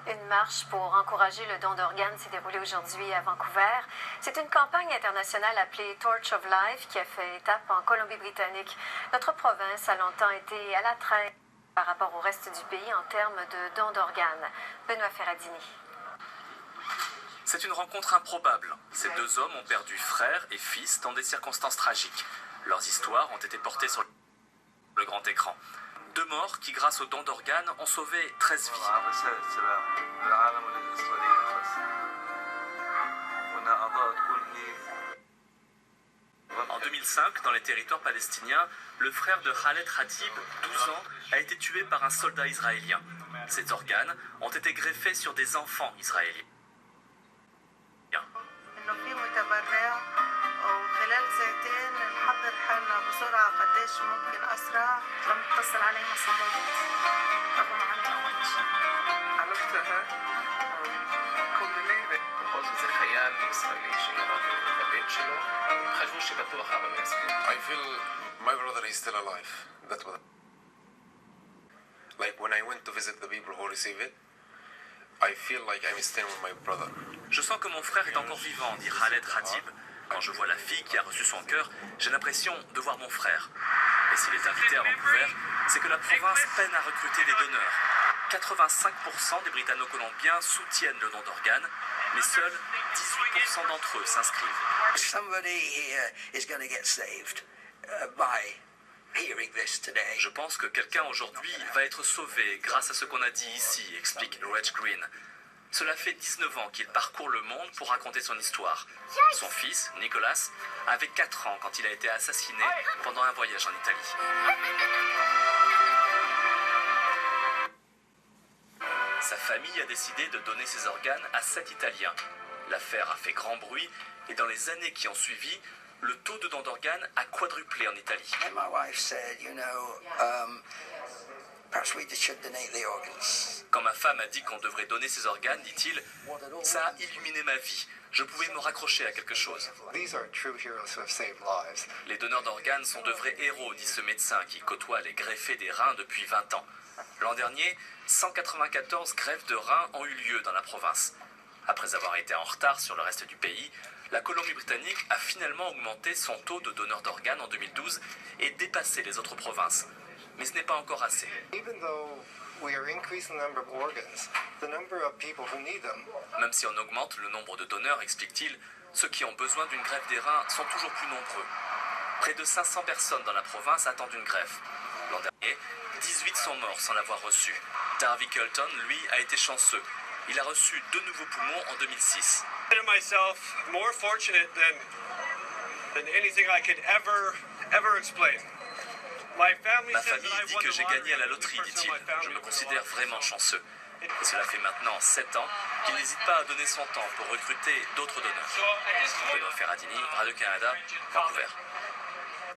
Une marche pour encourager le don d'organes s'est déroulée aujourd'hui à Vancouver. C'est une campagne internationale appelée Torch of Life qui a fait étape en Colombie-Britannique. Notre province a longtemps été à la traîne par rapport au reste du pays en termes de don d'organes. Benoît Ferradini. C'est une rencontre improbable. Ces deux hommes ont perdu frère et fils dans des circonstances tragiques. Leurs histoires ont été portées sur le grand écran. Deux morts qui, grâce au don d'organes, ont sauvé 13 vies. En 2005, dans les territoires palestiniens, le frère de Khaled Khatib, 12 ans, a été tué par un soldat israélien. Ses organes ont été greffés sur des enfants israéliens. I feel my brother is still alive. That's what. Like when I went to visit the people who receive it, I feel like I'm staying with my brother. Je sens que mon frère est encore vivant, dit Khaled Khatib. Quand je vois la fille qui a reçu son cœur, j'ai l'impression de voir mon frère. Et s'il est invité à Vancouver, c'est que la province peine à recruter des donneurs. 85% des Britanno-Colombiens soutiennent le don d'organes, mais seuls 18% d'entre eux s'inscrivent. Je pense que quelqu'un aujourd'hui va être sauvé grâce à ce qu'on a dit ici, explique Reg Green. Cela fait 19 ans qu'il parcourt le monde pour raconter son histoire. Son fils, Nicholas, avait 4 ans quand il a été assassiné pendant un voyage en Italie. Sa famille a décidé de donner ses organes à 7 Italiens. L'affaire a fait grand bruit et dans les années qui ont suivi, le taux de don d'organes a quadruplé en Italie. Quand ma femme a dit qu'on devrait donner ses organes, dit-il, ça a illuminé ma vie. Je pouvais me raccrocher à quelque chose. Les donneurs d'organes sont de vrais héros, dit ce médecin qui côtoie les greffés des reins depuis 20 ans. L'an dernier, 194 greffes de reins ont eu lieu dans la province. Après avoir été en retard sur le reste du pays, la Colombie-Britannique a finalement augmenté son taux de donneurs d'organes en 2012 et dépassé les autres provinces. Mais ce n'est pas encore assez. Même si on augmente le nombre de donneurs, explique-t-il, ceux qui ont besoin d'une greffe des reins sont toujours plus nombreux. Près de 500 personnes dans la province attendent une greffe. L'an dernier, 18 sont morts sans l'avoir reçue. Darby Colton, lui, a été chanceux. Il a reçu 2 nouveaux poumons en 2006. Ma famille dit que j'ai gagné à la loterie, dit-il. Je me considère vraiment chanceux. Et cela fait maintenant 7 ans qu'il n'hésite pas à donner son temps pour recruter d'autres donneurs. Benoît Ferradini, Radio-Canada, Vancouver.